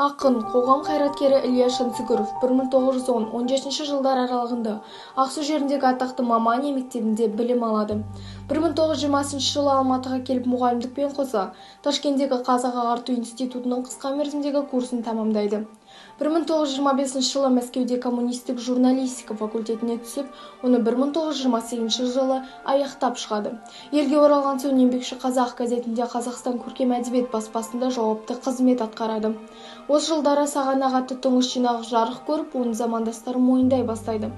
Ақын, қоғам қайраткері Ильяс Жансүгіров 1910-17 жылдар аралығында Ақсу жеріндегі атақты Мамания мектебінде білім алады. 1920 жылы Алматыға келіп мұғалімдікпен қоса Ташкенттегі Қазақ ағарту институтының қысқа мерзімдегі курсын тамамдайды. 1925 жылы Мәскеуде коммунистік журналистика факультетіне түсіп, оны 1928 жылы аяқтап шығады. Елге оралған соң еңбекші қазақ газетінде Қазақстан көркем әдебиет баспасында жауапты қызмет атқарады. Осы жылдары Сағанақ атты тұңғыш жинағы жарық көріп, оны замандастары мойындай бастайды.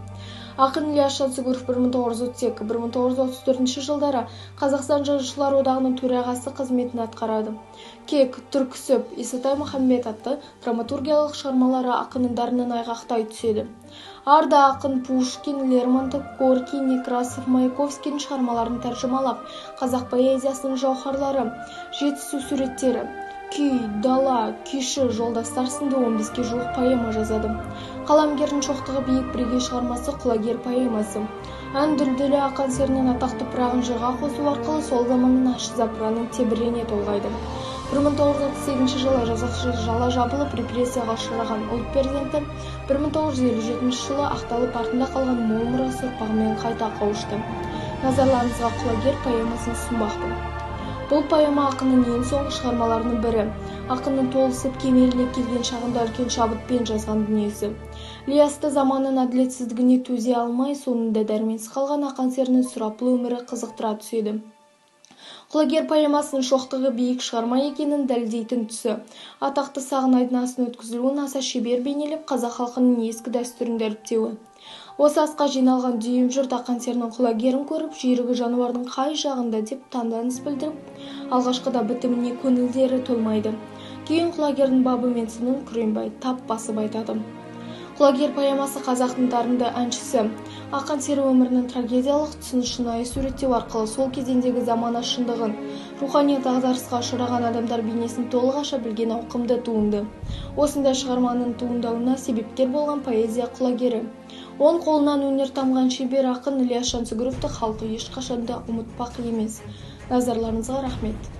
Ақын Ильяс Жансүгіров 1932-1934 жылдары Қазақстан жазушылар одағының төрағасы қызметін атқарады. Кек, Түрксіб, Исатай Махамбет атты драматургиялық шығармалары ақынның дарынын айғақтай түседі. Арда ақын Пушкин, Лермонтов, Горький, Некрасов, Маяковскийдің шығармаларын тәржімалап, қазақ поэзиясының жауһарлары, жетісу суреттері, күй, дала, күйші, жолдастар сынды 15-ге жуық поэма жазады. Қаламгердің шоқтығы биік бірегей шығармасы Құлагер поэмасы. Ән дүлдүлі ақан серінен атақты пырағын жырға қосу арқылы сол заманның ащы запыранын тебірене толғайды. 1938 жылы жазықшы жала жабылып репрессияға ұшыраған ұлт перзенті 1957 жылы ақталып артында қалған мол мұрасы ұрпағымен қайта қауышты. Назарларыңызға Құлагер поэмасын ұсынбақпын. Бұл поэма ақынның ең соңғы шығармаларының бірі. Ақынның толысып кемеліне келген шағында үлкен шабытпен жазған дүниесі. Ильясты заманның әділетсіздігіне төзе алмай, соңында дәрменсіз қалған ақан серінің сұрапыл өмірі қызықтыра түседі. Құлагер поэмасының шоқтығы биік шығарма екенін дәлелдейтін тұсы. Атақты сағын айнасын өткізілуін аса шебер бейнелеп, қазақ халқының ескі дәстүрін дәріптеуі. Осы асқа жиналған дүйім жұрт ақан серінің құлагерін көріп, жүйрігі жануардың қай жағында деп таңданыс білдіріп, алғашқыда бітіміне көңілдері толмайды. Кейін құлагердің бабы мен сынын Күреңбай тап басып айтады. Құлагер поэмасы қазақтың дарынды әншісі ақан сері өмірінің трагедиялық тұсын шынайы суреттеу арқылы сол кезеңдегі замана шындығын, рухани дағдарысқа ұшыраған адамдар бейнесін толық аша білген ауқымды туынды. Осындай шығарманың туындауына себепкер болған поэзия құлагері. Он қолынан өнер тамған шебер ақын Ильяс Жансүгіровті халқы ешқашанда ұмытпақ емес. Назарларыңызға рахмет.